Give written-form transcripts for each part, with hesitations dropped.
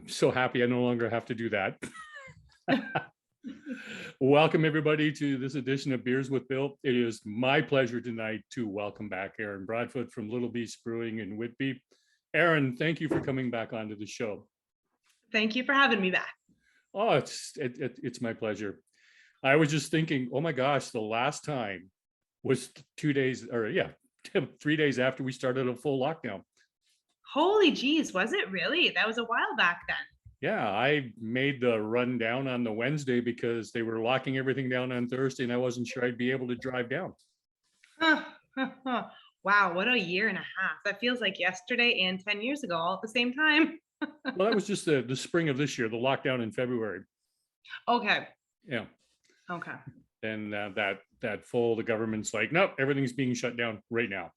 so happy I no longer have to do that. Welcome everybody to this edition of Beers with Bill. It is my pleasure tonight to welcome back Erin Broadfoot from Little Beast Brewing in Whitby. Erin, thank you for coming back onto the show. Thank you for having me back. Oh, it's my pleasure. I was just thinking, oh my gosh, the last time was 3 days after we started a full lockdown. Holy geez, was it really? That was a while back then. Yeah, I made the run down on the Wednesday because they were locking everything down on Thursday and I wasn't sure I'd be able to drive down. Wow, what a year and a half. That feels like yesterday and 10 years ago all at the same time. Well, that was just the spring of this year, the lockdown in February. Okay. Yeah. Okay. And the government's like, nope, everything's being shut down right now.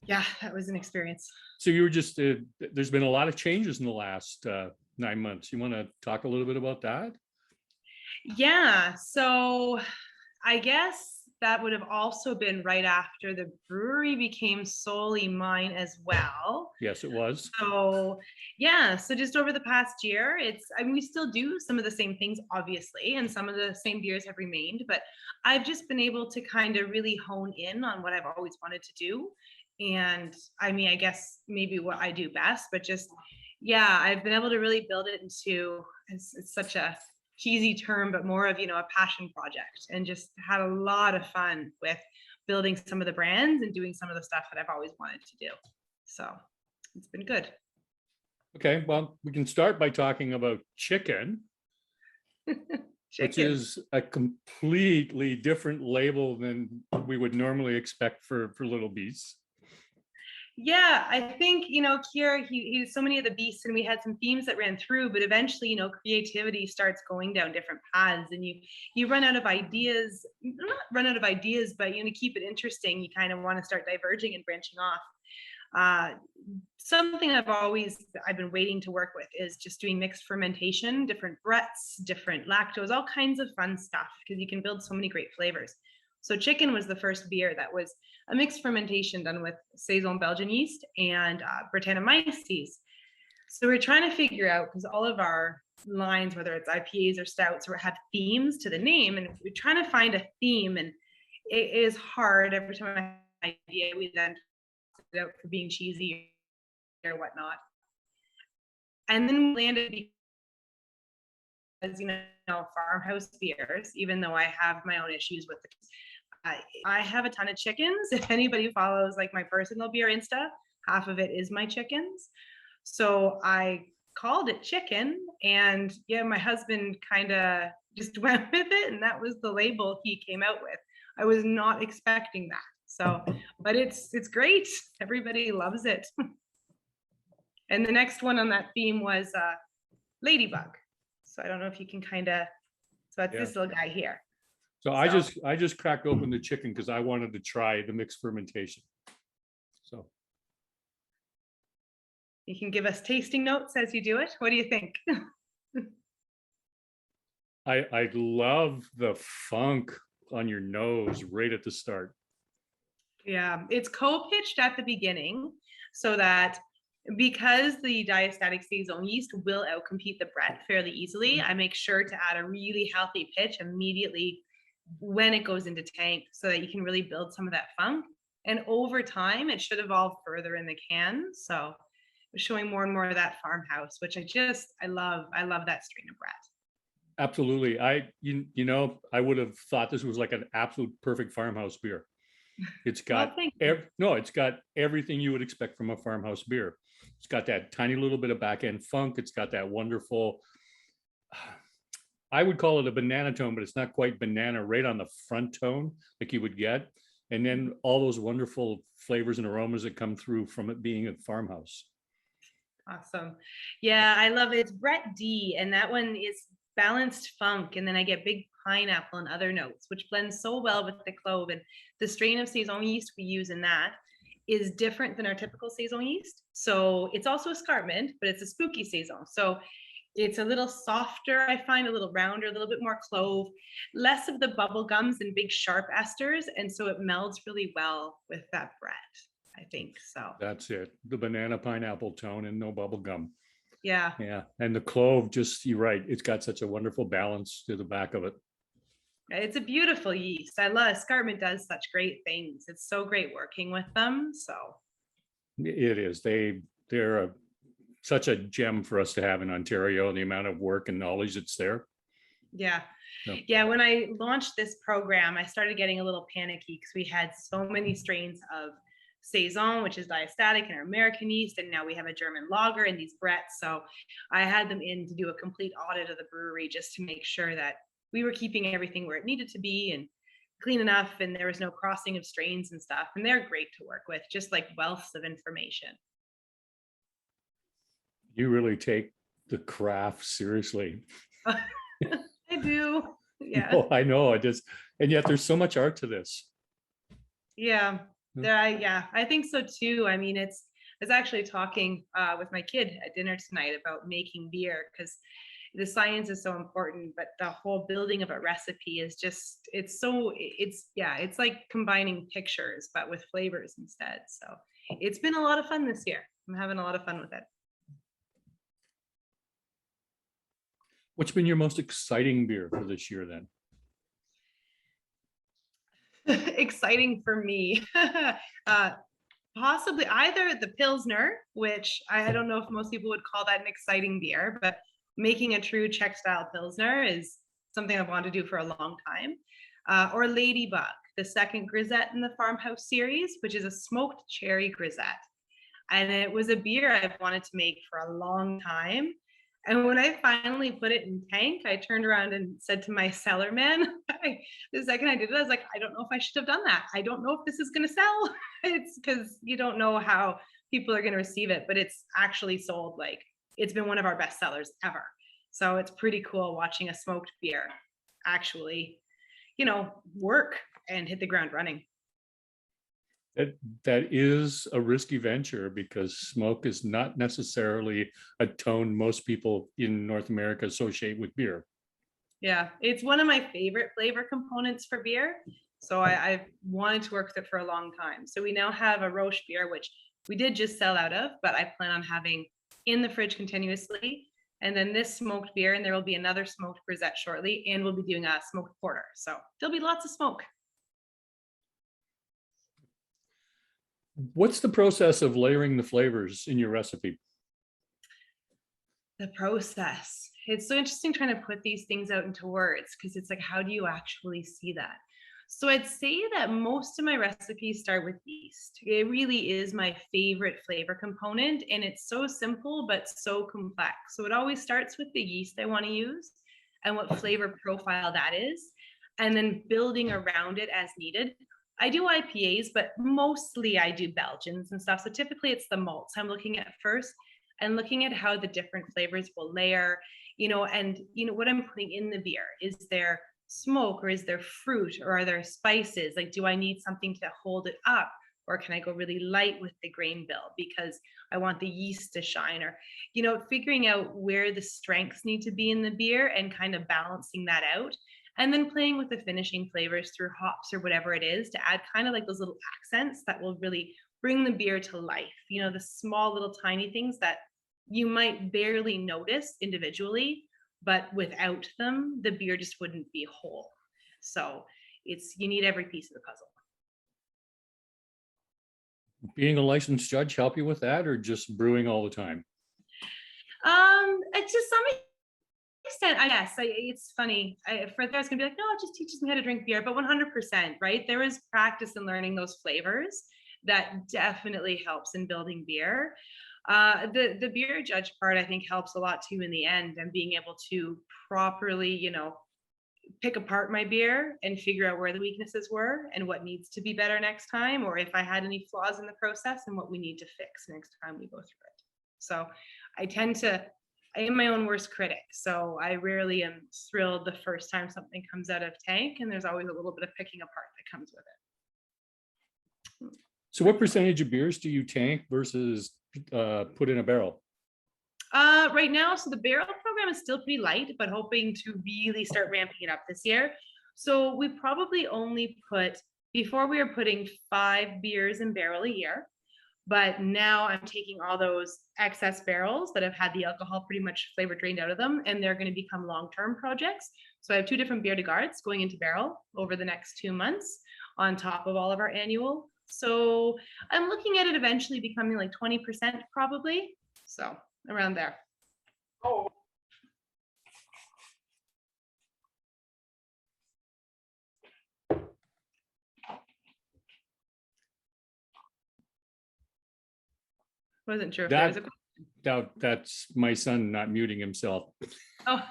Yeah, that was an experience. So you were just, there's been a lot of changes in the last 9 months. You want to talk a little bit about that? Yeah, so I guess that would have also been right after the brewery became solely mine as well. Yes, it was. So yeah, so just over the past year, we still do some of the same things, obviously, and some of the same beers have remained, but I've just been able to kind of really hone in on what I've always wanted to do. And I mean, I guess maybe what I do best, but just, yeah, I've been able to really build it into, it's such a cheesy term, but more of, a passion project, and just had a lot of fun with building some of the brands and doing some of the stuff that I've always wanted to do. So it's been good. Okay, well, we can start by talking about chicken. Which is a completely different label than we would normally expect for Little Beasts. Yeah, I think, Kier, he was so many of the beasts, and we had some themes that ran through, but eventually, creativity starts going down different paths, and you run out of ideas, not run out of ideas, but to keep it interesting, you kind of want to start diverging and branching off. Something I've been waiting to work with is just doing mixed fermentation, different Brett's, different lactose, all kinds of fun stuff, because you can build so many great flavors. So chicken was the first beer that was a mixed fermentation done with Saison Belgian yeast and Brettanomyces. So we're trying to figure out, because all of our lines, whether it's IPAs or stouts, have themes to the name, and we're trying to find a theme, and it is hard every time I have an idea. We then put it out for being cheesy or whatnot, and then we landed because farmhouse beers, even though I have my own issues with it. I have a ton of chickens. If anybody follows like my personal beer Insta, half of it is my chickens. So I called it chicken, and yeah, my husband kind of just went with it, and that was the label he came out with. I was not expecting that. So, but it's great. Everybody loves it. And the next one on that theme was Ladybug. So I don't know if you can so that's this little guy here. So I just cracked open the chicken because I wanted to try the mixed fermentation. So you can give us tasting notes as you do it. What do you think? I love the funk on your nose right at the start. Yeah, it's co-pitched at the beginning so that because the diastatic Saison yeast will outcompete the Brett fairly easily, I make sure to add a really healthy pitch immediately when it goes into tank, so that you can really build some of that funk. And over time, it should evolve further in the can. So we're showing more and more of that farmhouse, which I love. I love that strain of Brett. Absolutely. I would have thought this was like an absolute perfect farmhouse beer. It's got it's got everything you would expect from a farmhouse beer. It's got that tiny little bit of back end funk. It's got that wonderful, I would call it a banana tone, but it's not quite banana, right on the front tone like you would get. And then all those wonderful flavors and aromas that come through from it being a farmhouse. Awesome. Yeah, I love it. It's Brett D, and that one is balanced funk, and then I get big pineapple and other notes, which blends so well with the clove. And the strain of Saison yeast we use in that is different than our typical Saison yeast. So it's also escarpment, but it's a spooky Saison. So it's a little softer, I find, a little rounder, a little bit more clove, less of the bubble gums and big sharp esters. And so it melds really well with that Brett, I think. So that's it. The banana pineapple tone and no bubble gum. Yeah. Yeah. And the clove, just, you're right. It's got such a wonderful balance to the back of it. It's a beautiful yeast. I love Escarpment does such great things. It's so great working with them. So It is. They're such a gem for us to have in Ontario, and the amount of work and knowledge that's there. yeah. No. Yeah, when I launched this program, I started getting a little panicky because we had so many strains of Saison, which is diastatic, and our American yeast, and now we have a German lager and these Bretts. So I had them in to do a complete audit of the brewery just to make sure that we were keeping everything where it needed to be and clean enough, and there was no crossing of strains and stuff. And they're great to work with, just like wealths of information. You really take the craft seriously. I do. Yeah. No, I know. And yet there's so much art to this. Yeah. Yeah, I think so too. I mean, I was actually talking with my kid at dinner tonight about making beer, because the science is so important, but the whole building of a recipe is just, it's like combining pictures, but with flavors instead. So it's been a lot of fun this year. I'm having a lot of fun with it. What's been your most exciting beer for this year then? Exciting for me. Possibly either the Pilsner, which I don't know if most people would call that an exciting beer, but making a true Czech style Pilsner is something I've wanted to do for a long time. Or Ladybug, the second grisette in the Farmhouse series, which is a smoked cherry grisette. And it was a beer I've wanted to make for a long time. And when I finally put it in tank, I turned around and said to my cellar man, the second I did it, I was like, I don't know if I should have done that. I don't know if this is going to sell. It's because you don't know how people are going to receive it, but it's actually sold. Like, it's been one of our best sellers ever. So it's pretty cool watching a smoked beer actually, work and hit the ground running. That is a risky venture, because smoke is not necessarily a tone most people in North America associate with beer. Yeah, it's one of my favorite flavor components for beer. So I've wanted to work with it for a long time. So we now have a Roche beer, which we did just sell out of, but I plan on having in the fridge continuously. And then this smoked beer, and there will be another smoked grisette shortly, and we'll be doing a smoked porter. So there'll be lots of smoke. What's the process of layering the flavors in your recipe? The process. It's so interesting trying to put these things out into words, because it's like, how do you actually see that? So I'd say that most of my recipes start with yeast. It really is my favorite flavor component, and it's so simple but so complex. So it always starts with the yeast I want to use and what flavor profile that is, and then building around it as needed. I do IPAs, but mostly I do Belgians and stuff. So typically it's the malts I'm looking at first, and looking at how the different flavors will layer, and what I'm putting in the beer. Is there smoke, or is there fruit, or are there spices? Like, do I need something to hold it up, or can I go really light with the grain bill because I want the yeast to shine? Or, figuring out where the strengths need to be in the beer and kind of balancing that out. And then playing with the finishing flavors through hops or whatever it is to add kind of like those little accents that will really bring the beer to life. The small little tiny things that you might barely notice individually, but without them, the beer just wouldn't be whole. So you need every piece of the puzzle. Being a licensed judge help you with that, or just brewing all the time? To some extent, I guess. It's funny. For there's gonna be like, no, it just teaches me how to drink beer, but 100%, right? There is practice in learning those flavors that definitely helps in building beer. The beer judge part, I think, helps a lot too in the end, and being able to properly, pick apart my beer and figure out where the weaknesses were and what needs to be better next time, or if I had any flaws in the process and what we need to fix next time we go through it. So I am my own worst critic. So I rarely am thrilled the first time something comes out of tank, and there's always a little bit of picking apart that comes with it. So what percentage of beers do you tank versus put in a barrel? Right now, so the barrel program is still pretty light, but hoping to really start ramping it up this year. So we probably only before we were putting 5 beers in barrel a year. But now I'm taking all those excess barrels that have had the alcohol pretty much flavor drained out of them, and they're going to become long-term projects. So I have 2 different bière de gardes going into barrel over the next 2 months on top of all of our annual. So I'm looking at it eventually becoming like 20% probably. So around there. Oh. Wasn't sure if there was a question. That's my son not muting himself. Oh.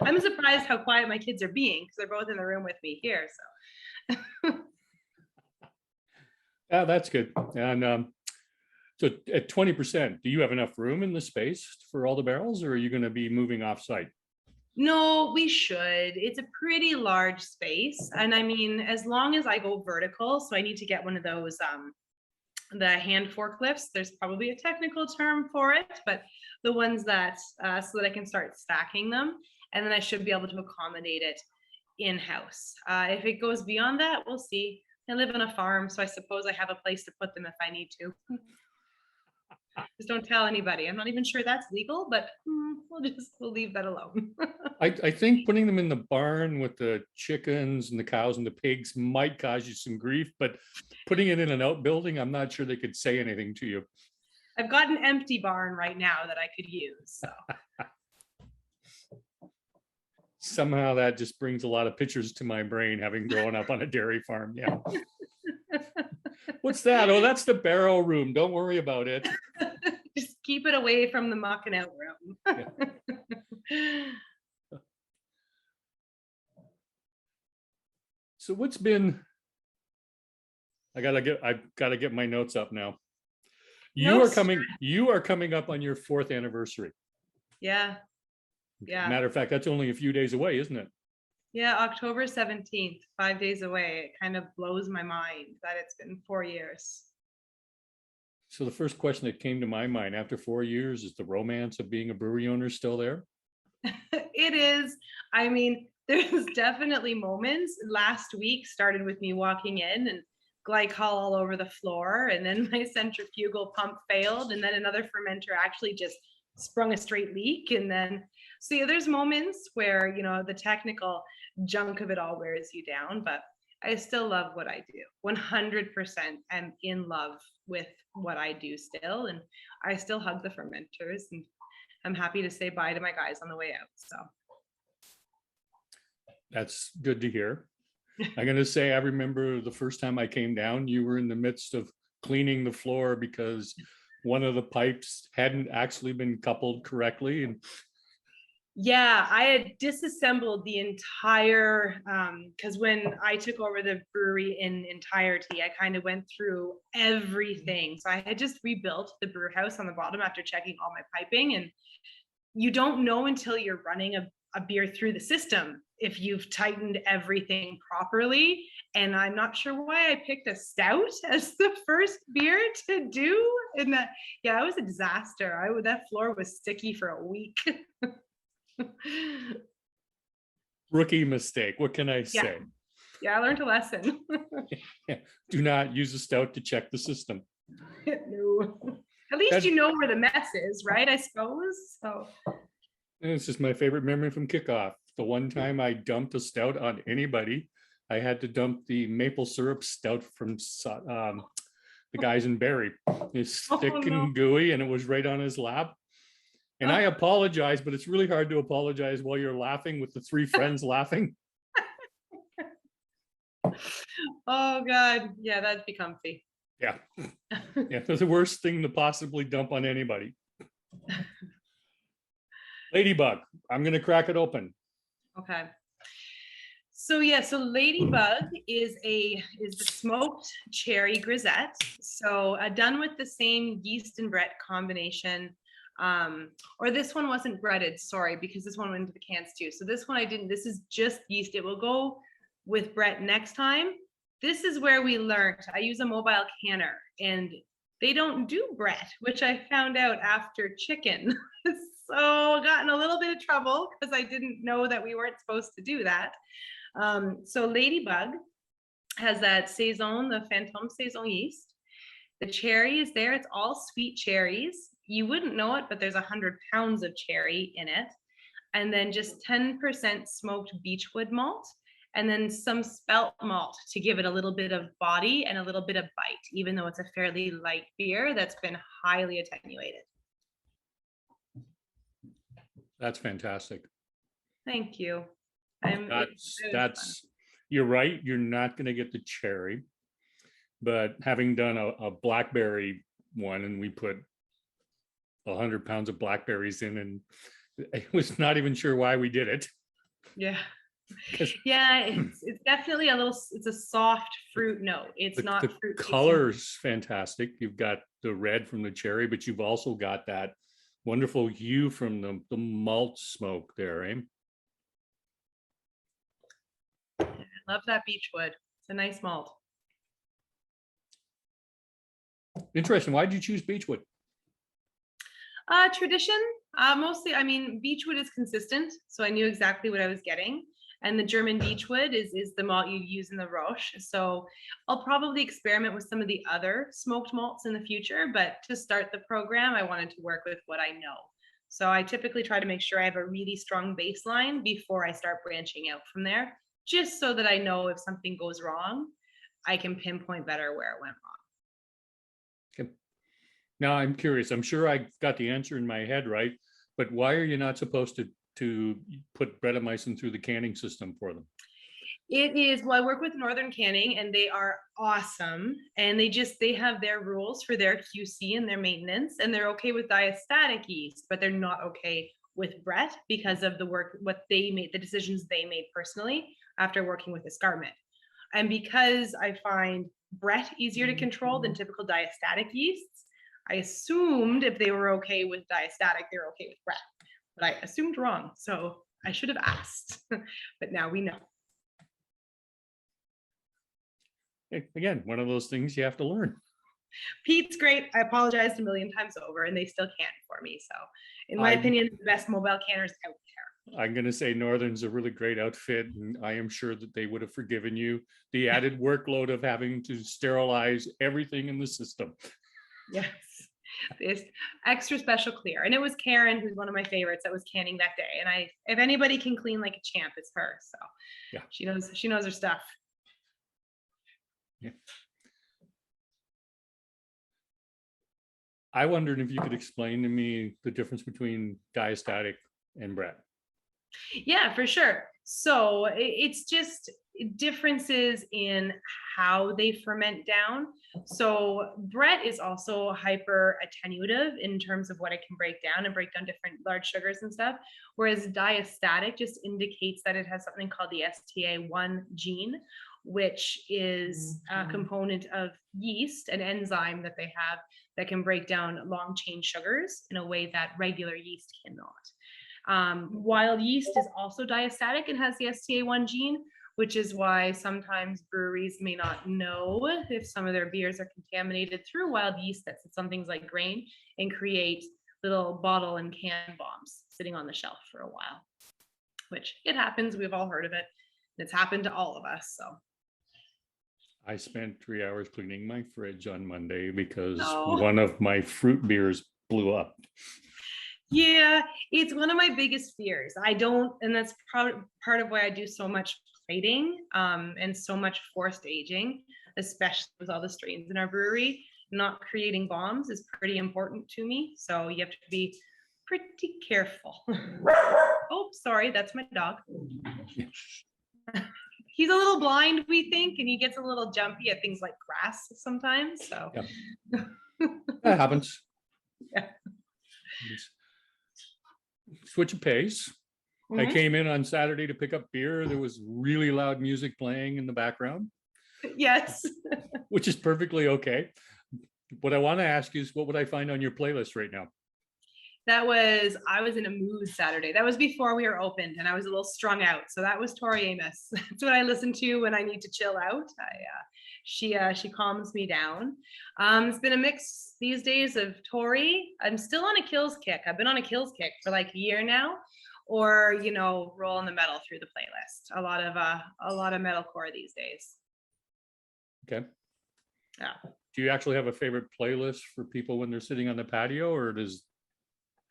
I'm surprised how quiet my kids are being because they're both in the room with me here. So. Yeah, that's good. And so at 20%, do you have enough room in the space for all the barrels, or are you going to be moving off-site? No, we should. It's a pretty large space. And I mean, as long as I go vertical, so I need to get one of those the hand forklifts. There's probably a technical term for it, but the ones that so that I can start stacking them, and then I should be able to accommodate it in-house. If it goes beyond that, we'll see. I live on a farm, so I suppose I have a place to put them if I need to. Just don't tell anybody. I'm not even sure that's legal, but we'll leave that alone. I think putting them in the barn with the chickens and the cows and the pigs might cause you some grief, but putting it in an outbuilding, I'm not sure they could say anything to you. I've got an empty barn right now that I could use. So. Somehow that just brings a lot of pictures to my brain, having grown up on a dairy farm. Yeah. What's that? Oh, that's the barrel room. Don't worry about it. Just keep it away from the mucking out room. Yeah. So what's been, I've got to get my notes up now. You are coming up on your 4th anniversary. Yeah. Yeah. Matter of fact, that's only a few days away, isn't it? Yeah, October 17th, 5 days away. It kind of blows my mind that it's been 4 years. So the first question that came to my mind after 4 years is the romance of being a brewery owner still there? It is. I mean, there's definitely moments. Last week started with me walking in and glycol all over the floor, and then my centrifugal pump failed, and then another fermenter actually just sprung a straight leak. And then, so yeah, there's moments where, you know, the technical junk of it all wears you down, but I still love what I do. 100% am in love with what I do still, and I still hug the fermenters, and I'm happy to say bye to my guys on the way out. So that's good to hear. I'm going to say I remember the first time I came down, you were in the midst of cleaning the floor because one of the pipes hadn't actually been coupled correctly. And yeah, I had disassembled the entire, because when I took over the brewery in entirety, I kind of went through everything. So I had just rebuilt the brew house on the bottom after checking all my piping. And you don't know until you're running a beer through the system if you've tightened everything properly. And I'm not sure why I picked a stout as the first beer to do. And that, yeah, it was a disaster. That floor was sticky for a week. Rookie mistake. What can I say? Yeah, I learned a lesson. Yeah. Do not use a stout to check the system. No. At least you know where the mess is, right? I suppose. So it's just my favorite memory from kickoff. The one time I dumped a stout on anybody, I had to dump the maple syrup stout from the guys in Berry. It's thick and gooey, and it was right on his lap. And I apologize, but it's really hard to apologize while you're laughing with the 3 friends laughing. Oh God, yeah, that'd be comfy. Yeah, yeah, that's the worst thing to possibly dump on anybody. Ladybug, I'm gonna crack it open. Okay. So yeah, so Ladybug is the smoked cherry grisette. So done with the same yeast and Brett combination. Or this one wasn't breaded, sorry, because this one went into the cans too. So this one I didn't, this is just yeast. It will go with Brett next time. This is where we learned. I use a mobile canner and they don't do Brett, which I found out after chicken. So got in a little bit of trouble because I didn't know that we weren't supposed to do that. So Ladybug has that saison, the Fantôme saison yeast. The cherry is there. It's all sweet cherries. You wouldn't know it, but there's 100 pounds of cherry in it. And then just 10% smoked beechwood malt, and then some spelt malt to give it a little bit of body and a little bit of bite, even though it's a fairly light beer that's been highly attenuated. That's fantastic. Thank you. That's you're right. You're not going to get the cherry, but having done a blackberry one, and we put 100 pounds of blackberries in, and I was not even sure why we did it. Yeah. Yeah, it's definitely it's a soft fruit note. It's not fruit. The color's fantastic. You've got the red from the cherry, but you've also got that wonderful hue from the malt smoke there, eh? I love that beechwood. It's a nice malt. Interesting. Why did you choose beechwood? Tradition. Mostly, I mean, beechwood is consistent, so I knew exactly what I was getting. And the German beechwood is the malt you use in the Roche. So I'll probably experiment with some of the other smoked malts in the future, but to start the program, I wanted to work with what I know. So I typically try to make sure I have a really strong baseline before I start branching out from there, just so that I know if something goes wrong, I can pinpoint better where it went wrong. Okay. Now I'm curious. I'm sure I got the answer in my head right, but why are you not supposed to put Brettanomycin through the canning system for them? It is, well, I work with Northern Canning and they are awesome. And they have their rules for their QC and their maintenance, and they're okay with diastatic yeast, but they're not okay with Brett because of the decisions they made personally after working with escarpment. And because I find Brett easier to control than typical diastatic yeasts, I assumed if they were okay with diastatic, they're okay with Brett. But I assumed wrong, so I should have asked. But now we know. Again, one of those things you have to learn. Pete's great. I apologized a million times over, and they still can for me. So, in my opinion, the best mobile canners out there. I'm going to say Northern's a really great outfit, and I am sure that they would have forgiven you the added workload of having to sterilize everything in the system. Yes. This extra special clear, and it was Karen, who's one of my favorites, that was canning that day. And if anybody can clean like a champ, it's her. So yeah, she knows her stuff. Yeah. I wondered if you could explain to me the difference between diastatic and Brett. Yeah, for sure. So it's just differences in how they ferment down. So Brett is also hyper attenuative in terms of what it can break down and break down different large sugars and stuff. Whereas diastatic just indicates that it has something called the STA1 gene, which is a component of yeast, an enzyme that they have that can break down long chain sugars in a way that regular yeast cannot. Wild yeast is also diastatic and has the STA1 gene, which is why sometimes breweries may not know if some of their beers are contaminated through wild yeast that sits on things like grain and create little bottle and can bombs sitting on the shelf for a while, which it happens. We've all heard of it. It's happened to all of us. So I spent 3 hours cleaning my fridge on Monday because one of my fruit beers blew up. Yeah, it's one of my biggest fears. And that's part of why I do so much plating and so much forced aging, especially with all the strains in our brewery. Not creating bombs is pretty important to me. So you have to be pretty careful. Oh, sorry, that's my dog. He's a little blind, we think, and he gets a little jumpy at things like grass sometimes. So yeah. That happens. Yeah. Switch of pace. I came in on Saturday to pick up beer. There was really loud music playing in the background. Yes. Which is perfectly okay. What I want to ask you is, what would I find on your playlist right now? I was in a mood Saturday. That was before we were opened and I was a little strung out. So that was Tori Amos. That's what I listen to when I need to chill out. She calms me down. It's been a mix these days of Tori. I'm still on a Kills kick. I've been on a Kills kick for like a year now, or, rolling the metal through the playlist. A lot of metalcore these days. Okay. Yeah. Do you actually have a favorite playlist for people when they're sitting on the patio, or does?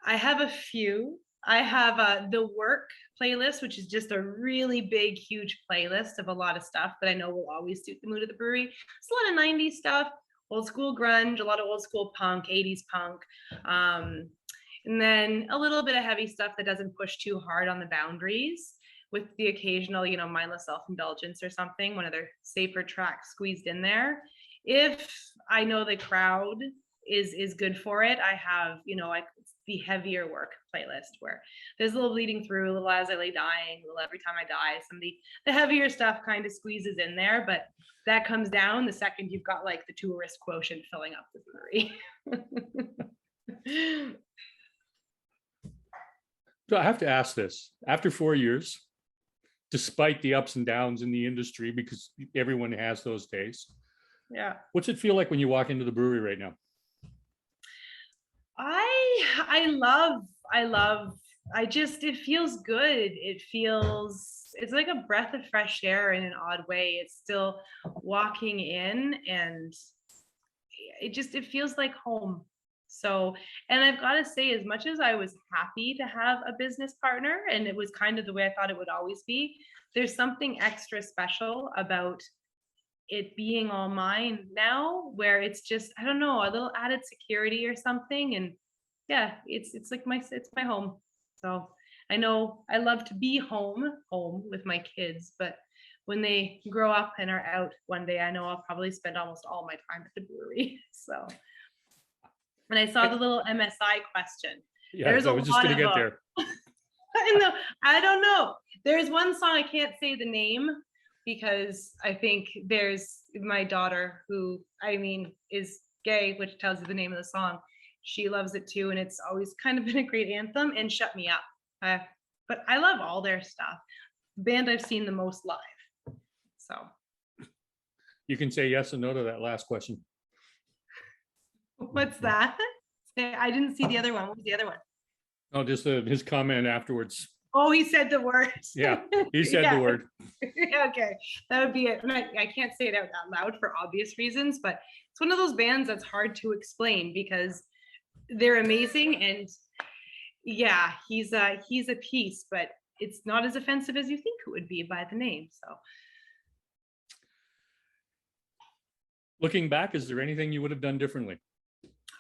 I have a few. I have the work playlist, which is just a really big, huge playlist of a lot of stuff that I know will always suit the mood of the brewery. It's a lot of 90s stuff, old school grunge, a lot of old school punk, 80s punk. And then a little bit of heavy stuff that doesn't push too hard on the boundaries, with the occasional, mindless self-indulgence or something, one of their safer tracks squeezed in there. If I know the crowd is good for it, I have, the heavier work playlist where there's a little bleeding through, a little As I Lay Dying, a little Every Time I Die. Some of the heavier stuff kind of squeezes in there, but that comes down the second you've got like the tourist quotient filling up the brewery. So I have to ask this. After 4 years, despite the ups and downs in the industry, because everyone has those days. Yeah. What's it feel like when you walk into the brewery right now? It feels good. It's like a breath of fresh air in an odd way. It's still walking in, and it feels like home. So, and I've got to say, as much as I was happy to have a business partner, and it was kind of the way I thought it would always be, there's something extra special about it being all mine now, where it's just, I don't know, a little added security or something. And yeah, it's like it's my home. So I know I love to be home with my kids, but when they grow up and are out one day, I know I'll probably spend almost all my time at the brewery. So, and I saw the little MSI question. Yeah, I was just going to get there. I don't know. There's one song, I can't say the name because I think there's my daughter who, is gay, which tells you the name of the song. She loves it too, and it's always kind of been a great anthem. And Shut Me Up. But I love all their stuff. Band I've seen the most live. So you can say yes and no to that last question. What's that? I didn't see the other one. What was the other one? Oh, just his comment afterwards. Oh, he said the word. Yeah, he said the word. Okay, that would be it. And I can't say it out loud for obvious reasons, but it's one of those bands that's hard to explain because they're amazing. And yeah, he's a piece, but it's not as offensive as you think it would be by the name. So looking back, is there anything you would have done differently?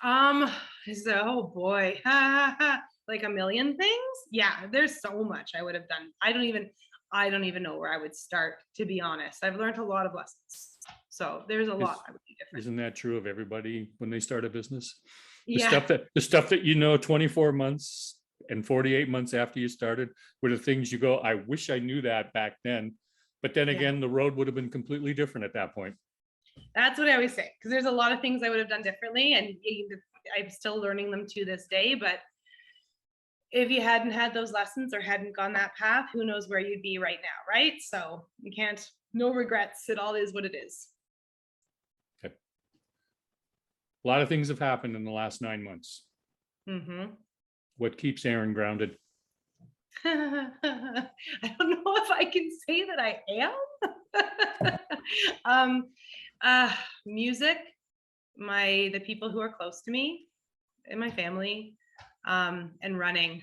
Oh boy. Like a million things. Yeah, there's so much I would have done. I don't even know where I would start, to be honest. I've learned a lot of lessons. So there's a lot I would do different. Isn't that true of everybody when they start a business? Yeah. The stuff that 24 months and 48 months after you started were the things you go, I wish I knew that back then. But then again, the road would have been completely different at that point. That's what I always say, because there's a lot of things I would have done differently, and I'm still learning them to this day. But if you hadn't had those lessons or hadn't gone that path, who knows where you'd be right now, right? So you can't, no regrets. It all is what it is. Okay. A lot of things have happened in the last 9 months. Mm-hmm. What keeps Erin grounded? I don't know if I can say that I am. Music, the people who are close to me and my family, and running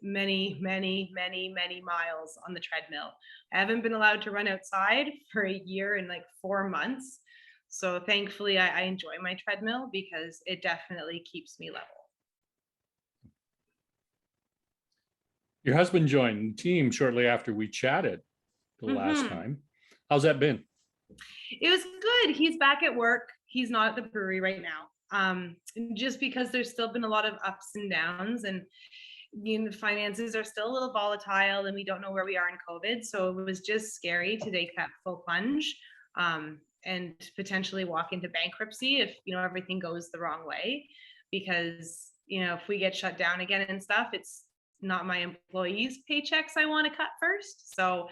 many miles on the treadmill. I haven't been allowed to run outside for a year and like 4 months. So thankfully I enjoy my treadmill because it definitely keeps me level. Your husband joined the team shortly after we chatted the last time. How's that been? It was good. He's back at work. He's not at the brewery right now. Just because there's still been a lot of ups and downs, and the finances are still a little volatile, and we don't know where we are in COVID. So it was just scary to take that full plunge and potentially walk into bankruptcy if everything goes the wrong way. Because if we get shut down again and stuff, it's not my employees' paychecks I want to cut first. So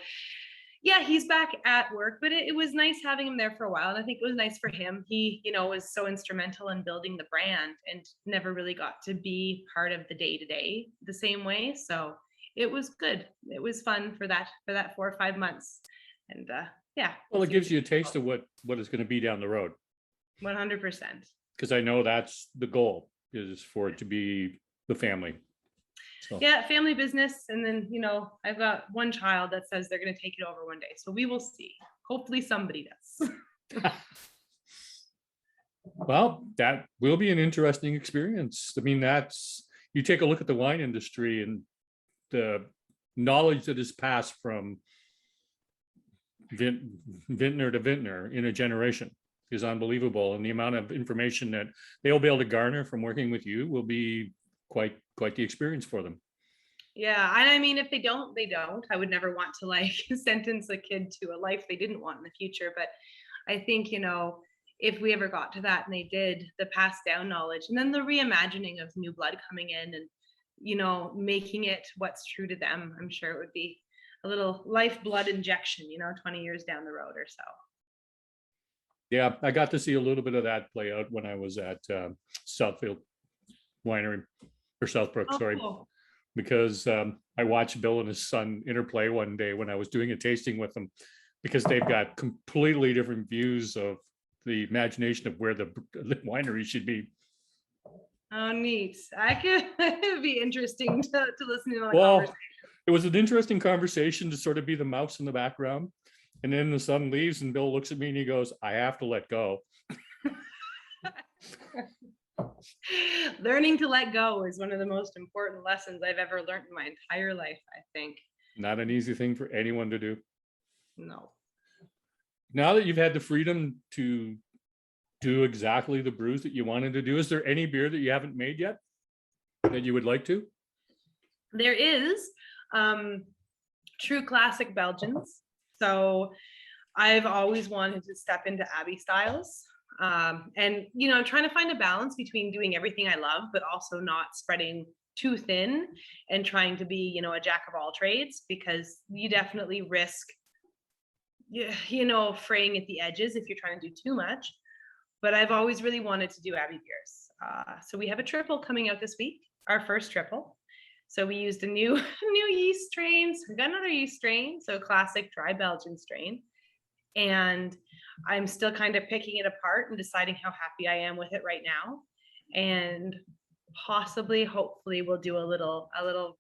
yeah, he's back at work, but it was nice having him there for a while. And I think it was nice for him. He, was so instrumental in building the brand and never really got to be part of the day-to-day the same way. So it was good. It was fun for that 4 or 5 months. And yeah. Well, it gives you a taste of what it's going to be down the road. 100%. Because I know that's the goal, is for it to be the family. So. Yeah, family business. And then, I've got one child that says they're going to take it over one day. So we will see. Hopefully somebody does. Well, that will be an interesting experience. I mean, you take a look at the wine industry and the knowledge that is passed from vintner to vintner in a generation is unbelievable. And the amount of information that they'll be able to garner from working with you will be quite the experience for them. Yeah. And I mean, if they don't, they don't. I would never want to sentence a kid to a life they didn't want in the future. But I think, if we ever got to that and they did, the passed down knowledge and then the reimagining of new blood coming in and, making it what's true to them, I'm sure it would be a little lifeblood injection, 20 years down the road or so. Yeah, I got to see a little bit of that play out when I was at Southfield Winery, or Southbrook, sorry, cool. Because I watched Bill and his son interplay one day when I was doing a tasting with them, because they've got completely different views of the imagination of where the winery should be. Oh, neat. I could be interesting to listen to. Well, it was an interesting conversation to sort of be the mouse in the background. And then the son leaves and Bill looks at me and he goes, I have to let go. Learning to let go is one of the most important lessons I've ever learned in my entire life, I think. Not an easy thing for anyone to do. No. Now that you've had the freedom to do exactly the brews that you wanted to do, is there any beer that you haven't made yet that you would like to? There is true classic Belgians. So I've always wanted to step into Abbey styles. And, trying to find a balance between doing everything I love, but also not spreading too thin and trying to be, a jack of all trades, because you definitely risk, fraying at the edges if you're trying to do too much. But I've always really wanted to do Abbey beers. So we have a triple coming out this week, our first triple. So we used a new yeast strain. So we got another yeast strain, so classic dry Belgian strain. And I'm still kind of picking it apart and deciding how happy I am with it right now. And hopefully we'll do a little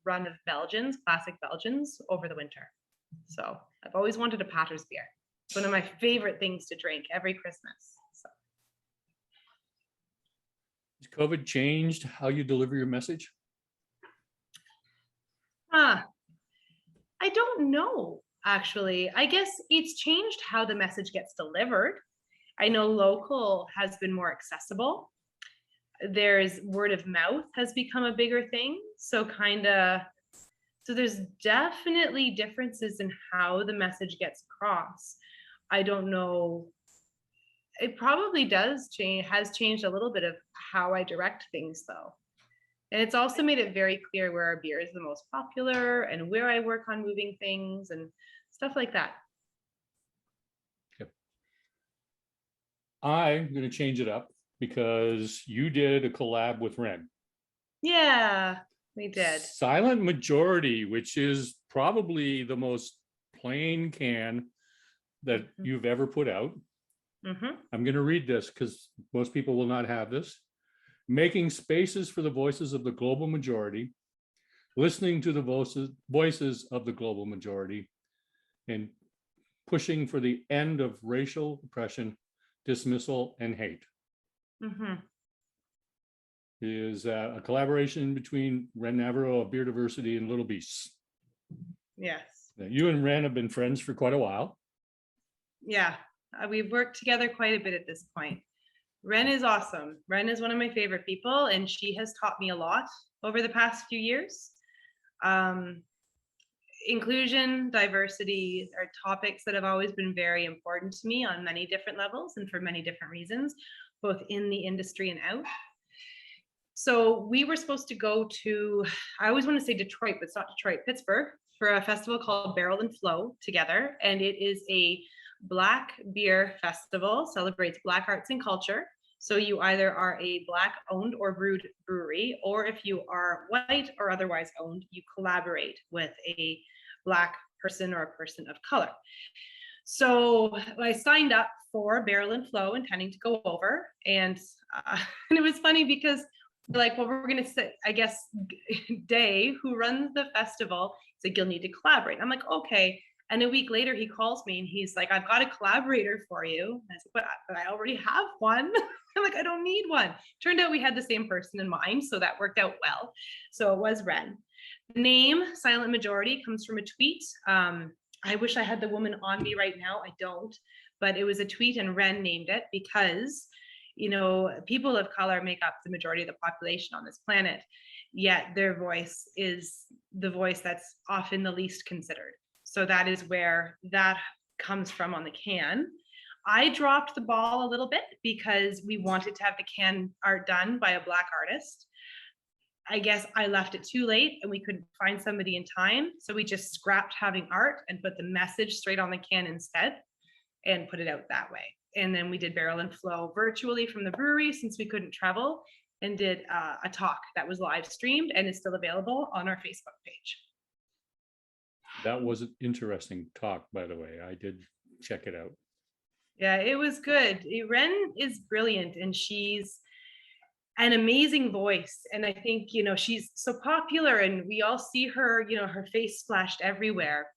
run of Belgians, classic Belgians, over the winter. So I've always wanted a Patters beer. It's one of my favorite things to drink every Christmas. So. Has COVID changed how you deliver your message? I don't know, actually. I guess it's changed how the message gets delivered. I know local has been more accessible. There's word of mouth has become a bigger thing. So there's definitely differences in how the message gets across. I don't know. It probably has changed a little bit of how I direct things, though. And it's also made it very clear where our beer is the most popular and where I work on moving things and stuff like that. Yep. I'm going to change it up because you did a collab with Ren. Yeah, we did. Silent Majority, which is probably the most plain can that you've ever put out. Mm-hmm. I'm going to read this because most people will not have this. Making spaces for the voices of the global majority, listening to the voices of the global majority, and pushing for the end of racial oppression, dismissal, and hate. Mm-hmm. Is a collaboration between Ren Navarro of Beer Diversity and Little Beasts. Yes. Now, you and Ren have been friends for quite a while. Yeah, we've worked together quite a bit at this point. Ren is awesome. Ren is one of my favorite people, and she has taught me a lot over the past few years. Inclusion, diversity are topics that have always been very important to me on many different levels and for many different reasons, both in the industry and out. So we were supposed to go to, I always want to say Detroit, but it's not Detroit, Pittsburgh, for a festival called Barrel and Flow together. And it is a Black beer festival, celebrates Black arts and culture. So you either are a Black owned or brewed brewery, or if you are white or otherwise owned, you collaborate with a Black person or a person of color. So I signed up for Barrel and Flow, intending to go over, and it was funny because like, well, we're gonna say, I guess, Dave, who runs the festival, said you'll need to collaborate. I'm like, okay. And a week later, he calls me and he's like, I've got a collaborator for you. I said, but I already have one. I'm like, I don't need one. Turned out we had the same person in mind, so that worked out well. So it was Ren. The name Silent Majority comes from a tweet. I wish I had the woman on me right now. I don't, but it was a tweet and Ren named it because, you know, people of color make up the majority of the population on this planet, yet their voice is the voice that's often the least considered. So that is where that comes from on the can. I dropped the ball a little bit because we wanted to have the can art done by a Black artist. I guess I left it too late and we couldn't find somebody in time. So we just scrapped having art and put the message straight on the can instead and put it out that way. And then we did Barrel and Flow virtually from the brewery since we couldn't travel, and did a talk that was live streamed and is still available on our Facebook page. That was an interesting talk, by the way. I did check it out. Yeah, it was good. Ren is brilliant and she's an amazing voice. And I think, you know, she's so popular and we all see her, you know, her face splashed everywhere.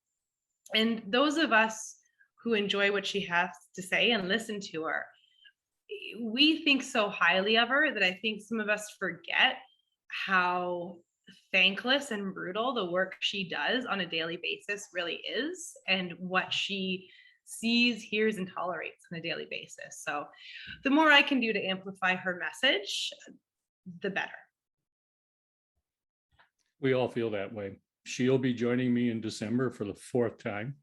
And those of us who enjoy what she has to say and listen to her, we think so highly of her that I think some of us forget how thankless and brutal the work she does on a daily basis really is, and what she sees, hears, and tolerates on a daily basis. So the more I can do to amplify her message, the better. We all feel that way. She'll be joining me in December for the 4th time.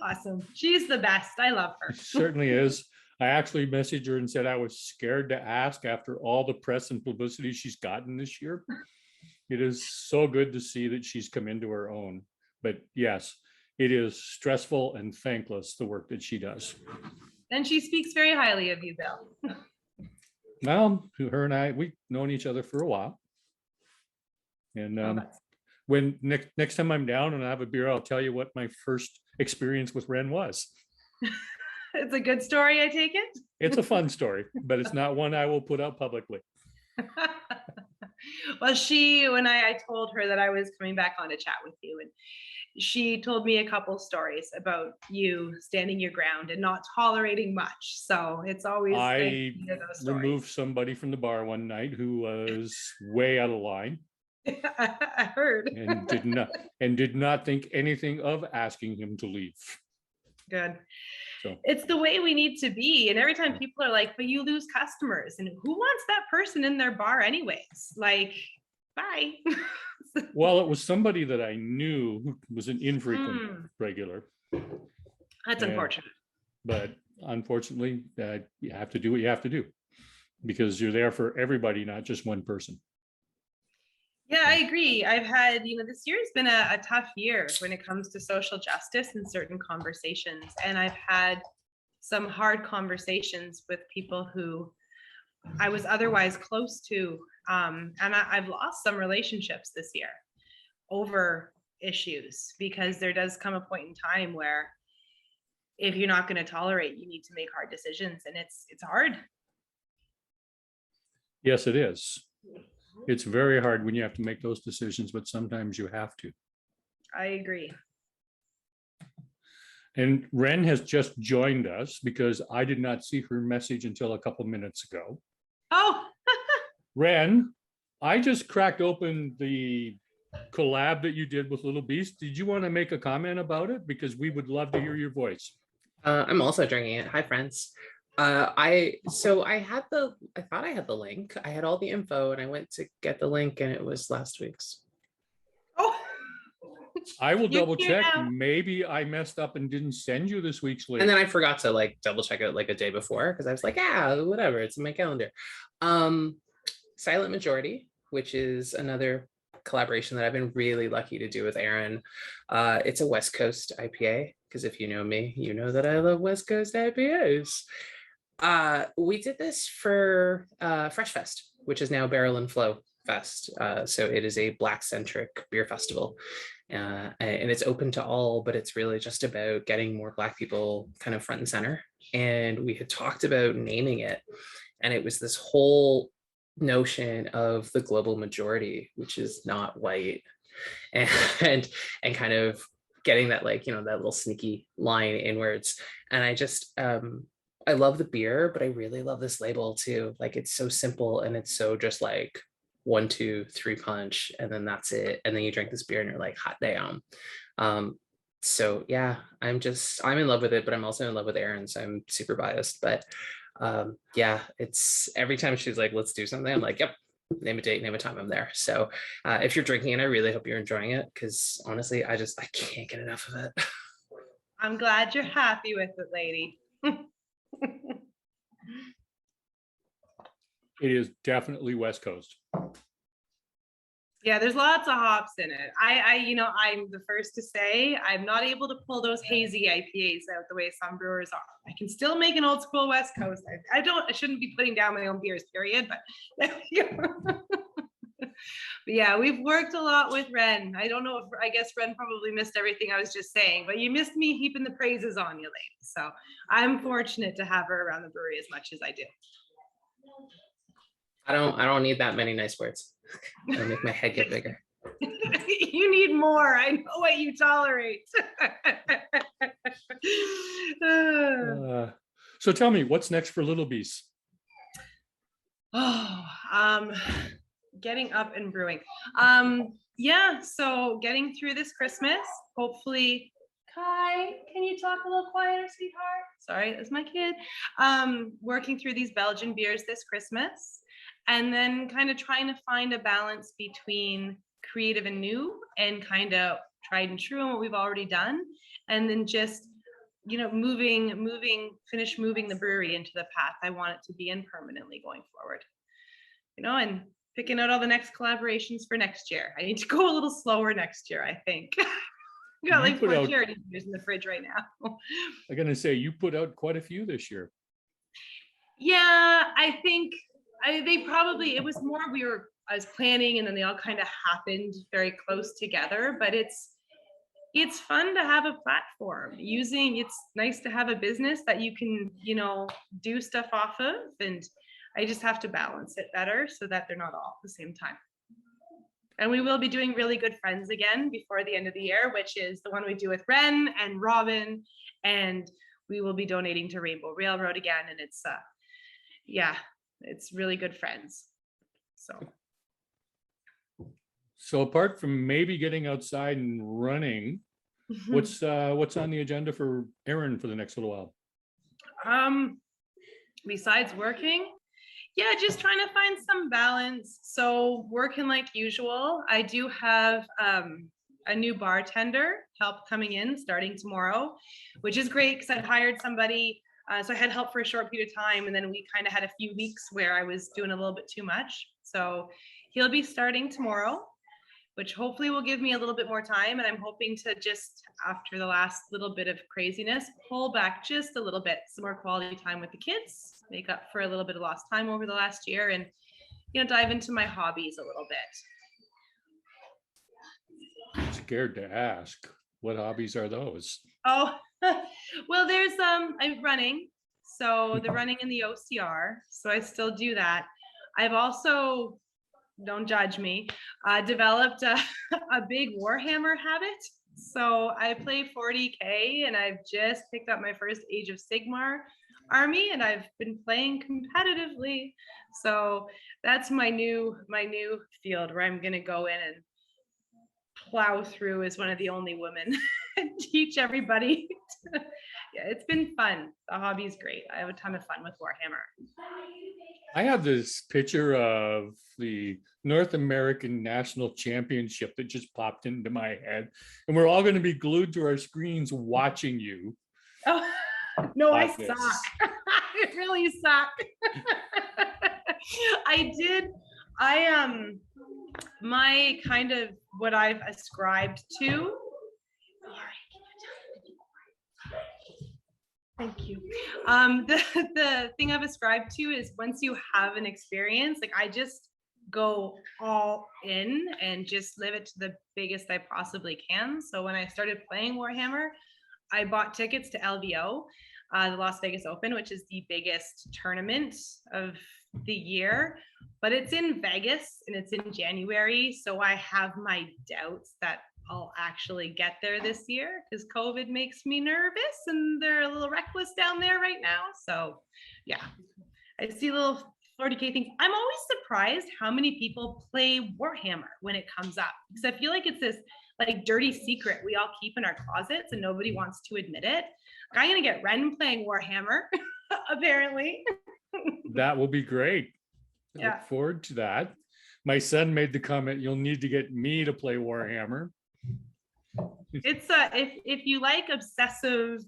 Awesome. She's the best. I love her. She certainly is. I actually messaged her and said I was scared to ask after all the press and publicity she's gotten this year. It is so good to see that she's come into her own. But yes, it is stressful and thankless, the work that she does. And she speaks very highly of you, Bill. Well, her and I, we've known each other for a while. And when next time I'm down and I have a beer, I'll tell you what my first experience with Ren was. It's a good story, I take it? It's a fun story, but it's not one I will put out publicly. Well, when I told her that I was coming back on to chat with you, and she told me a couple stories about you standing your ground and not tolerating much. So it's always I nice to hear those stories. Removed somebody from the bar one night who was way out of line. I heard. and did not think anything of asking him to leave. Good. So it's the way we need to be. And every time people are like, but you lose customers, and who wants that person in their bar anyways? Like, bye. Well, it was somebody that I knew who was an infrequent regular. That's unfortunate. But unfortunately, you have to do what you have to do because you're there for everybody, not just one person. Yeah, I agree. I've had, this year's been a tough year when it comes to social justice and certain conversations. And I've had some hard conversations with people who I was otherwise close to. And I've lost some relationships this year over issues, because there does come a point in time where if you're not going to tolerate, you need to make hard decisions. And it's hard. Yes, it is. It's very hard when you have to make those decisions, but sometimes you have to. I agree. And Ren has just joined us because I did not see her message until a couple minutes ago. Oh, Ren, I just cracked open the collab that you did with Little Beast. Did you want to make a comment about it? Because we would love to hear your voice. I'm also drinking it. Hi, friends. I thought I had the link. I had all the info and I went to get the link and it was last week's. Oh, I will double check. Maybe I messed up and didn't send you this week's link. And then I forgot to double check it a day before because I was like, whatever, it's in my calendar. Silent Majority, which is another collaboration that I've been really lucky to do with Erin. It's a West Coast IPA, because if you know me, you know that I love West Coast IPAs. We did this for Fresh Fest, which is now Barrel and Flow Fest. So it is a Black-centric beer festival. and it's open to all, but it's really just about getting more Black people kind of front and center. And we had talked about naming it, and it was this whole notion of the global majority, which is not white, and kind of getting that, like, you know, that little sneaky line inwards. And I just I love the beer, but I really love this label too. Like, it's so simple, and it's so just like 1, 2, 3 punch, and then that's it. And then you drink this beer and you're like, hot damn. So yeah, I'm in love with it, but I'm also in love with Erin, so I'm super biased. But yeah, it's every time she's like, let's do something, I'm like, yep, name a date, name a time, I'm there. So if you're drinking it, I really hope you're enjoying it, because honestly, I can't get enough of it. I'm glad you're happy with it, lady. It is definitely West Coast. Yeah, there's lots of hops in it. I'm the first to say I'm not able to pull those hazy IPAs out the way some brewers are. I can still make an old school West Coast. I shouldn't be putting down my own beers, period. But there we go. But yeah, we've worked a lot with Ren. I guess Ren probably missed everything I was just saying, but you missed me heaping the praises on you, lady. So I'm fortunate to have her around the brewery as much as I do. I don't need that many nice words. It'll make my head get bigger. You need more. I know what you tolerate. So tell me, what's next for Little Beast? Getting up and brewing. Yeah, so getting through this Christmas, hopefully. Kai, can you talk a little quieter, sweetheart? Sorry, that's my kid. Working through these Belgian beers this Christmas, and then kind of trying to find a balance between creative and new, and kind of tried and true and what we've already done, and then just, you know, finish moving the brewery into the path I want it to be in permanently going forward. You know, and picking out all the next collaborations for next year. I need to go a little slower next year, I think. I got like 4 charity beers in the fridge right now. I'm gonna say you put out quite a few this year. Yeah, I think it was more I was planning, and then they all kind of happened very close together. But it's fun to have a platform. It's nice to have a business that you can, you know, do stuff off of, and I just have to balance it better so that they're not all at the same time. And we will be doing Really Good Friends again before the end of the year, which is the one we do with Ren and Robin, and we will be donating to Rainbow Railroad again. And it's it's Really Good Friends. So apart from maybe getting outside and running, what's on the agenda for Erin for the next little while? Besides working, yeah, just trying to find some balance. So working like usual. I do have a new bartender help coming in starting tomorrow, which is great because I hired somebody. So I had help for a short period of time, and then we kind of had a few weeks where I was doing a little bit too much. So he'll be starting tomorrow, which hopefully will give me a little bit more time. And I'm hoping to just, after the last little bit of craziness, pull back just a little bit, some more quality time with the kids, make up for a little bit of lost time over the last year, and, you know, dive into my hobbies a little bit. I'm scared to ask. What hobbies are those? Oh, well, there's I'm running. So the running in the OCR. So I still do that. I've also, don't judge me, developed a big Warhammer habit. So I play 40K, and I've just picked up my first Age of Sigmar army, and I've been playing competitively. So that's my new field where I'm going to go in and plow through as one of the only women and teach everybody. Yeah, it's been fun. The hobby's great. I have a ton of fun with Warhammer. I have this picture of the North American National Championship that just popped into my head, and we're all going to be glued to our screens watching you. Oh, no, I suck. I really suck. My kind of what I've ascribed to. Thank you. The thing I've ascribed to is once you have an experience, like go all in and just live it to the biggest I possibly can. So when I started playing Warhammer, I bought tickets to LVO, the Las Vegas Open, which is the biggest tournament of the year, but it's in Vegas and it's in January. So I have my doubts that I'll actually get there this year because COVID makes me nervous and they're a little reckless down there right now. So yeah, I see little 40K things. I'm always surprised how many people play Warhammer when it comes up, because I feel like it's this like dirty secret we all keep in our closets and nobody wants to admit it. I'm gonna get Ren playing Warhammer apparently. That will be great. I Yeah. look forward to that. My son made the comment, you'll need to get me to play Warhammer. It's if you like obsessive,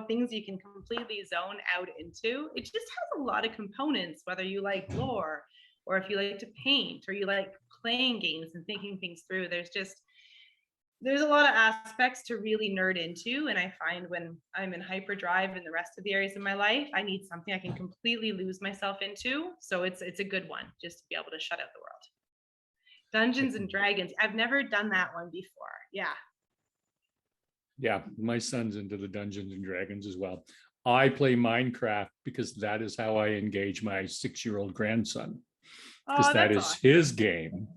things you can completely zone out into, it just has a lot of components, whether you like lore or if you like to paint or you like playing games and thinking things through. There's a lot of aspects to really nerd into, and I find when I'm in hyperdrive and the rest of the areas of my life, I need something I can completely lose myself into. So it's a good one just to be able to shut out the world. Dungeons and Dragons. I've never done that one before. Yeah, my son's into the Dungeons and Dragons as well. I play Minecraft because that is how I engage my 6-year-old grandson, because that is awesome. His game.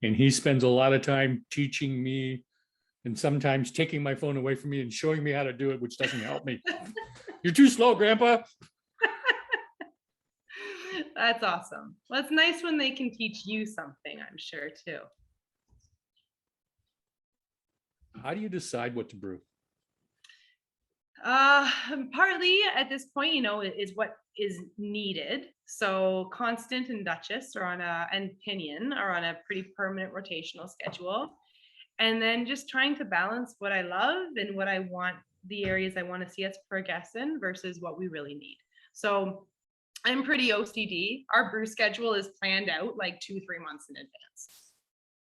And he spends a lot of time teaching me and sometimes taking my phone away from me and showing me how to do it, which doesn't help me. You're too slow, Grandpa. That's awesome. Well, it's nice when they can teach you something, I'm sure, too. How do you decide what to brew? Partly at this point, is what is needed. So Constant and Duchess and Pinion are on a pretty permanent rotational schedule. And then just trying to balance what I love and what I want, the areas I want to see us progress in versus what we really need. So I'm pretty OCD. Our brew schedule is planned out like 2-3 months in advance.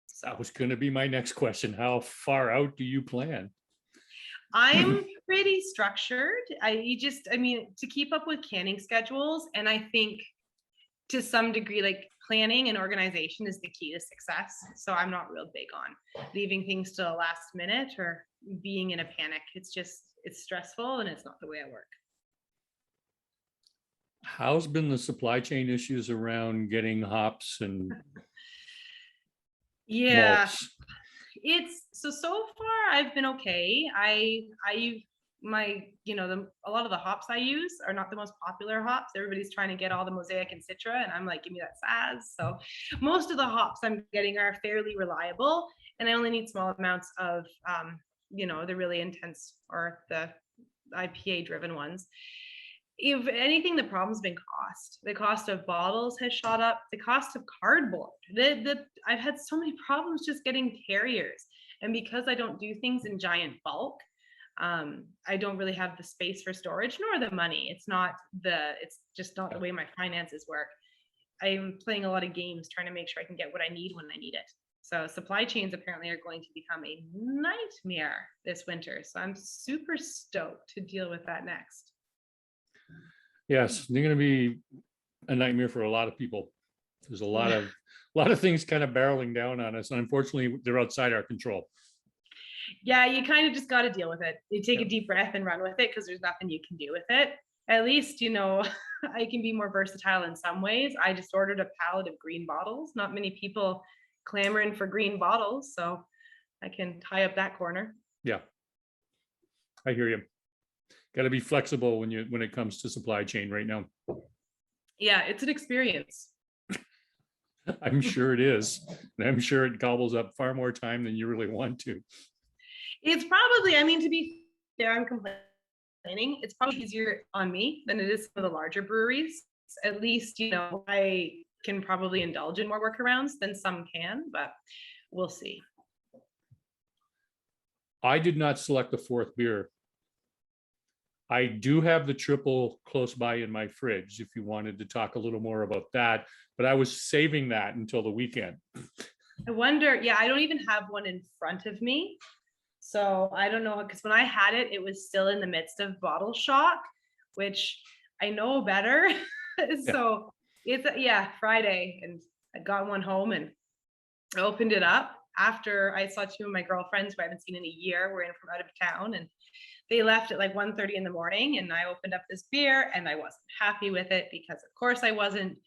So that was going to be my next question. How far out do you plan? I'm pretty structured. To keep up with canning schedules, and I think to some degree, like planning and organization is the key to success. So I'm not real big on leaving things to the last minute or being in a panic. It's stressful and it's not the way I work. How's been the supply chain issues around getting hops and malts? So far I've been okay. A lot of the hops I use are not the most popular hops. Everybody's trying to get all the Mosaic and Citra, and I'm like, give me that Saz. So most of the hops I'm getting are fairly reliable, and I only need small amounts of the really intense or the IPA driven ones. If anything, the problem's been cost. The cost of bottles has shot up. The cost of cardboard. I've had so many problems just getting carriers, and because I don't do things in giant bulk, I don't really have the space for storage nor the money. It's just not the way my finances work. I'm playing a lot of games trying to make sure I can get what I need when I need it. So supply chains apparently are going to become a nightmare this winter. So I'm super stoked to deal with that next. Yes, they're going to be a nightmare for a lot of people. There's a lot of things kind of barreling down on us, and unfortunately, they're outside our control. Yeah, you kind of just got to deal with it. You take a deep breath and run with it because there's nothing you can do with it. At least, I can be more versatile in some ways. I just ordered a pallet of green bottles. Not many people clamoring for green bottles, so I can tie up that corner. Yeah, I hear you. Got to be flexible when it comes to supply chain right now. Yeah, it's an experience. I'm sure it is. And I'm sure it gobbles up far more time than you really want to. It's probably, to be fair, I'm complaining. It's probably easier on me than it is for the larger breweries. At least, I can probably indulge in more workarounds than some can, but we'll see. I did not select the fourth beer. I do have the triple close by in my fridge if you wanted to talk a little more about that, but I was saving that until the weekend. I wonder, I don't even have one in front of me. So I don't know, because when I had it, it was still in the midst of bottle shock, which I know better. So it's Friday, and I got one home and I opened it up after I saw two of my girlfriends who I haven't seen in a year. We're in from out of town, and they left at like 1:30 in the morning, and I opened up this beer and I wasn't happy with it because of course I wasn't.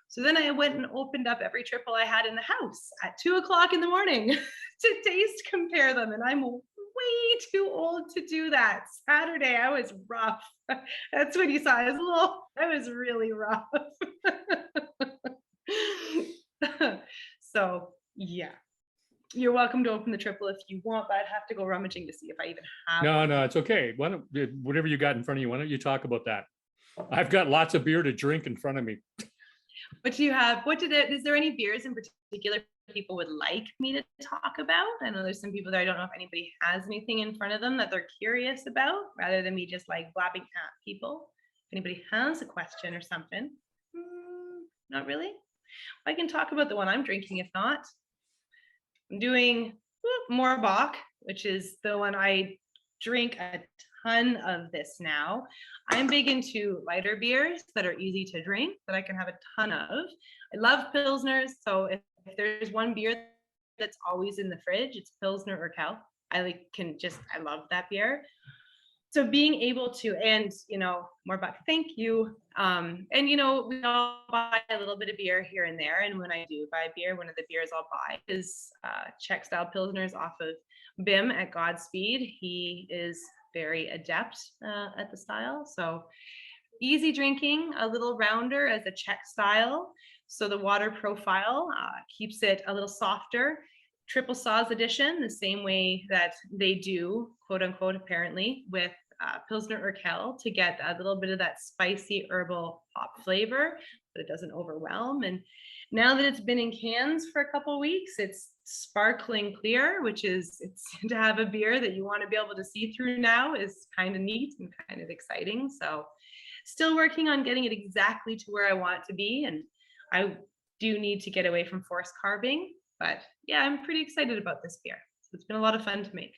So then I went and opened up every triple I had in the house at 2:00 in the morning to taste compare them. And I'm way too old to do that. Saturday, I was rough. That's what you saw. I was really rough. So yeah. You're welcome to open the triple if you want, but I'd have to go rummaging to see if I even have. No, it's okay. Why don't, whatever you got in front of you, why don't you talk about that? I've got lots of beer to drink in front of me. What do you have? Is there any beers in particular people would like me to talk about? I know there's some people that I don't know if anybody has anything in front of them that they're curious about, rather than me just like blabbing at people. If anybody has a question or something, not really. I can talk about the one I'm drinking if not. I'm doing more Bock, which is the one I drink a ton of this now. I'm big into lighter beers that are easy to drink, that I can have a ton of. I love Pilsners, so if there's one beer that's always in the fridge, it's Pilsner or Kel. I love that beer. So being able to, and more Bock, thank you. And we all buy a little bit of beer here and there. And when I do buy beer, one of the beers I'll buy is Czech style Pilsners off of Bim at Godspeed. He is very adept at the style. So easy drinking, a little rounder as a Czech style. So the water profile keeps it a little softer. Triple Saws edition, the same way that they do, quote unquote, apparently, with Pilsner or Kel, to get a little bit of that spicy herbal hop flavor, but it doesn't overwhelm. And now that it's been in cans for a couple of weeks, it's sparkling clear, which is, it's to have a beer that you want to be able to see through now is kind of neat and kind of exciting. So still working on getting it exactly to where I want it to be. And I do need to get away from forced carving. But yeah, I'm pretty excited about this beer. So it's been a lot of fun to make.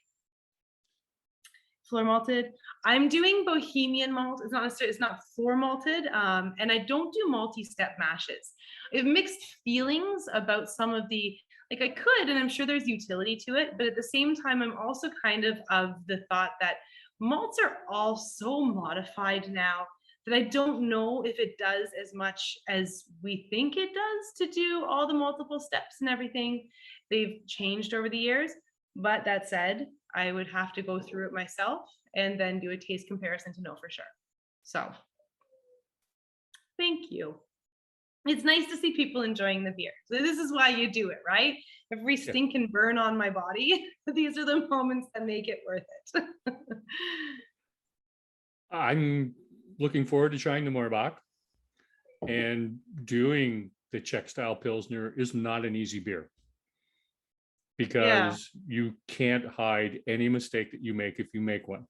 Floor malted. I'm doing Bohemian malt. It's not floor malted. And I don't do multi-step mashes. I have mixed feelings about some of the, like I could, and I'm sure there's utility to it, but at the same time, I'm also kind of the thought that malts are all so modified now that I don't know if it does as much as we think it does to do all the multiple steps and everything. They've changed over the years, but that said, I would have to go through it myself and then do a taste comparison to know for sure. So thank you. It's nice to see people enjoying the beer. So this is why you do it, right? Every stink and burn on my body. These are the moments that make it worth it. I'm looking forward to trying the Morbach, and doing the Czech style Pilsner is not an easy beer, because you can't hide any mistake that you make if you make one.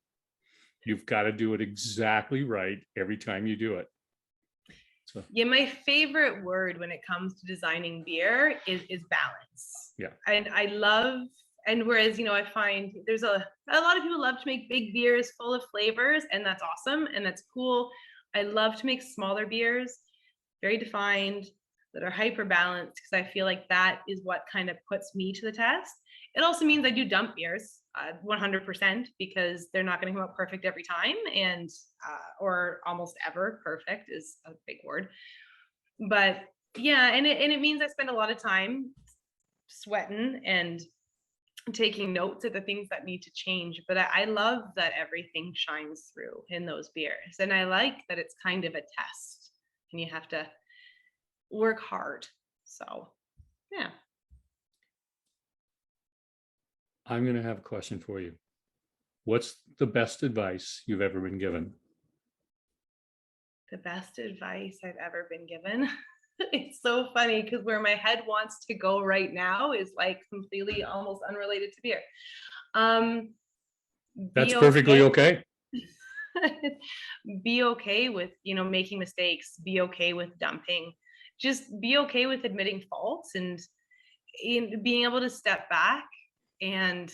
You've got to do it exactly right every time you do it. So. Yeah, my favorite word when it comes to designing beer is balance. Yeah. And I love, and whereas, I find there's a lot of people love to make big beers full of flavors, and that's awesome and that's cool. I love to make smaller beers, very defined, that are hyper balanced, because I feel like that is what kind of puts me to the test. It also means I do dump beers 100%, because they're not going to come out perfect every time, and or almost ever. Perfect is a big word, but yeah, and it means I spend a lot of time sweating and taking notes of the things that need to change. But I love that everything shines through in those beers, and I like that it's kind of a test, and you have to work hard. So yeah. I'm going to have a question for you. What's the best advice you've ever been given? The best advice I've ever been given? It's so funny, because where my head wants to go right now is like completely almost unrelated to beer. That's perfectly okay. Be okay with, making mistakes. Be okay with dumping. Just be okay with admitting faults, and in being able to step back and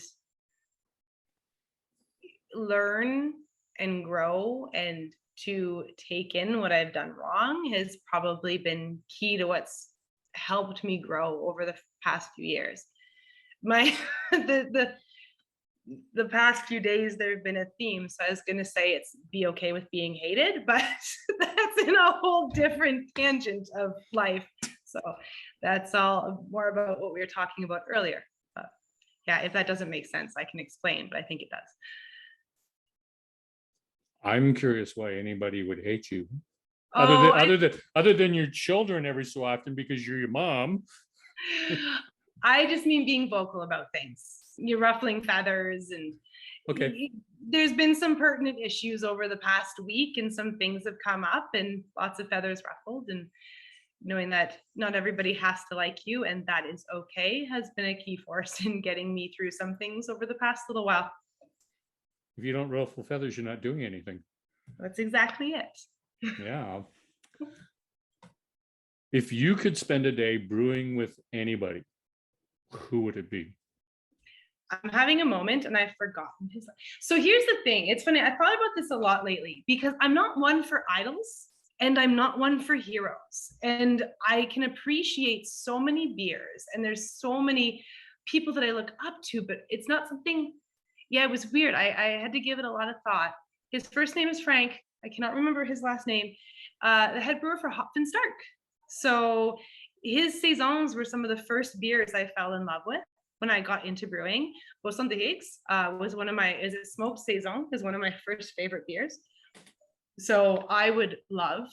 learn and grow, and to take in what I've done wrong has probably been key to what's helped me grow over the past few years. My the past few days there have been a theme, so I was going to say it's be okay with being hated, but that's in a whole different tangent of life. So that's all more about what we were talking about earlier. But yeah, if that doesn't make sense, I can explain, but I think it does. I'm curious why anybody would hate you, Oh, other than your children every so often because you're your mom. I just mean being vocal about things. You're ruffling feathers, and okay, there's been some pertinent issues over the past week, and some things have come up, and lots of feathers ruffled. And knowing that not everybody has to like you, and that is okay, has been a key force in getting me through some things over the past little while. If you don't ruffle feathers, you're not doing anything. That's exactly it. Yeah. If you could spend a day brewing with anybody, who would it be? I'm having a moment and I've forgotten his. So here's the thing. It's funny. I thought about this a lot lately because I'm not one for idols and I'm not one for heroes. And I can appreciate so many beers and there's so many people that I look up to, but it's not something. Yeah, it was weird. I had to give it a lot of thought. His first name is Frank. I cannot remember his last name. The head brewer for Hopfen Stark. So his saisons were some of the first beers I fell in love with when I got into brewing. Boson de Higgs was one of my, is it smoked saison, is one of my first favorite beers. So I would love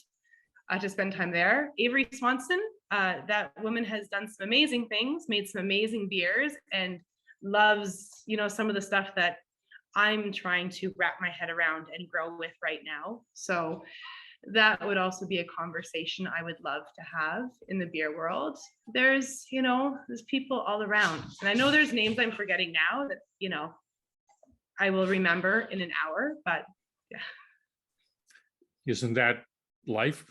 to spend time there. Avery Swanson, that woman has done some amazing things, made some amazing beers, and loves, you know, some of the stuff that I'm trying to wrap my head around and grow with right now. So that would also be a conversation I would love to have in the beer world. There's, you know, there's people all around. And I know there's names I'm forgetting now that, you know, I will remember in an hour, but yeah. Isn't that life?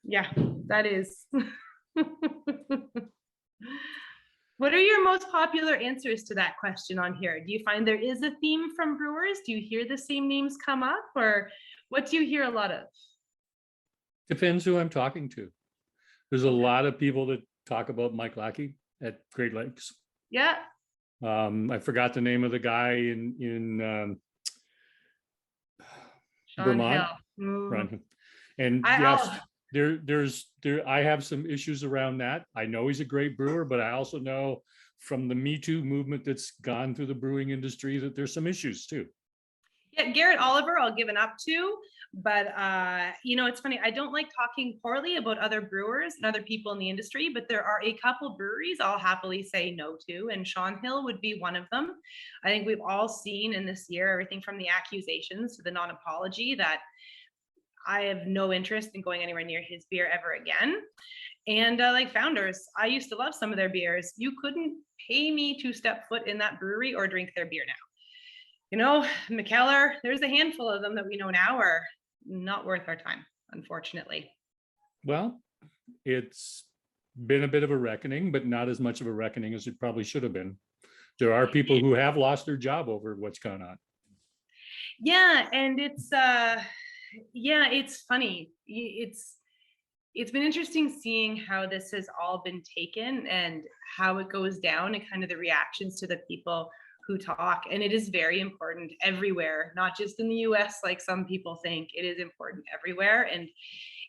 Yeah, that is. What are your most popular answers to that question on here? Do you find there is a theme from brewers? Do you hear the same names come up, or what do you hear a lot of? Depends who I'm talking to. There's a lot of people that talk about Mike Lackey at Great Lakes. Yeah. I forgot the name of the guy in Sean Vermont. Hill. And yes, I have some issues around that. I know he's a great brewer, but I also know from the Me Too movement that's gone through the brewing industry that there's some issues too. Yeah, Garrett Oliver, I'll give an up to, but you know, it's funny. I don't like talking poorly about other brewers and other people in the industry, but there are a couple breweries I'll happily say no to, and Sean Hill would be one of them. I think we've all seen in this year everything from the accusations to the non-apology that I have no interest in going anywhere near his beer ever again. And like Founders, I used to love some of their beers. You couldn't pay me to step foot in that brewery or drink their beer now. You know, McKellar, there's a handful of them that we know now are not worth our time, unfortunately. Well, it's been a bit of a reckoning, but not as much of a reckoning as it probably should have been. There are people who have lost their job over what's gone on. Yeah, and it's it's funny. It's been interesting seeing how this has all been taken and how it goes down and kind of the reactions to the people who talk. And it is very important everywhere, not just in the US like some people think. It is important everywhere. And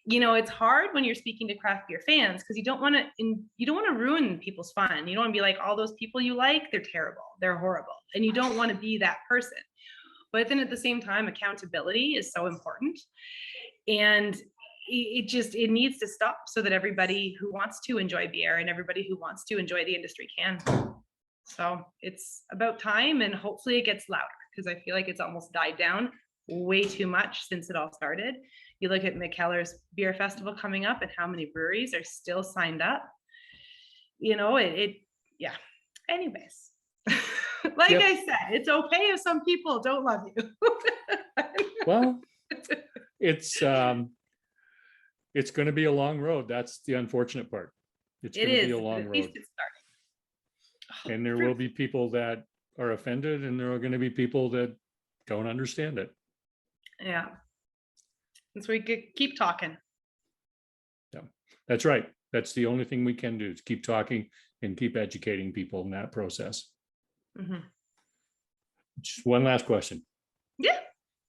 you know, it's hard when you're speaking to craft beer fans because you don't want to ruin people's fun. You don't want to be like, all those people you like, they're terrible, they're horrible, and you don't want to be that person. But then at the same time, accountability is so important, and it needs to stop so that everybody who wants to enjoy beer and everybody who wants to enjoy the industry can. So it's about time, and hopefully it gets louder because I feel like it's almost died down way too much since it all started. You look at McKellar's beer festival coming up and how many breweries are still signed up. You know, yeah. Anyways, like yep. I said, it's okay if some people don't love you. Well, it's going to be a long road. That's the unfortunate part. It's going to be a long road. At least it's starting. And there will be people that are offended, and there are going to be people that don't understand it. Yeah. And so we could keep talking. Yeah, that's right. That's the only thing we can do, is keep talking and keep educating people in that process. Just one last question. Yeah.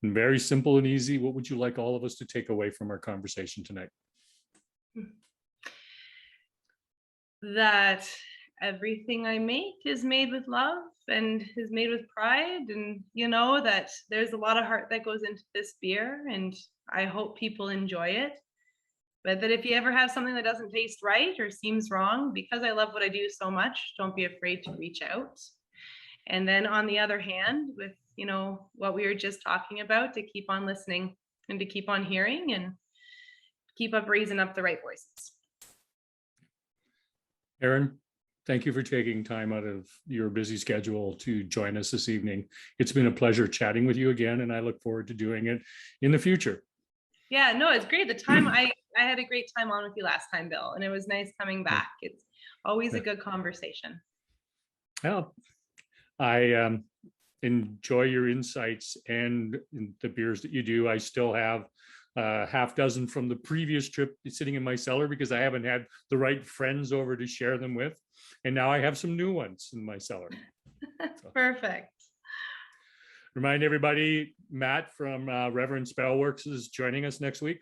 And very simple and easy. What would you like all of us to take away from our conversation tonight? That everything I make is made with love and is made with pride, and that there's a lot of heart that goes into this beer, and I hope people enjoy it. But that if you ever have something that doesn't taste right or seems wrong, because I love what I do so much, don't be afraid to reach out. And then on the other hand, with what we were just talking about, to keep on listening and to keep on hearing and keep up raising up the right voices. Erin, thank you for taking time out of your busy schedule to join us this evening. It's been a pleasure chatting with you again, and I look forward to doing it in the future. Yeah, no, it's great. The time I had a great time on with you last time, Bill, and it was nice coming back. It's always a good conversation. Well, I enjoy your insights and the beers that you do. I still have half dozen from the previous trip sitting in my cellar because I haven't had the right friends over to share them with. And now I have some new ones in my cellar. So. Perfect. Remind everybody, Matt from Reverend Spellworks is joining us next week.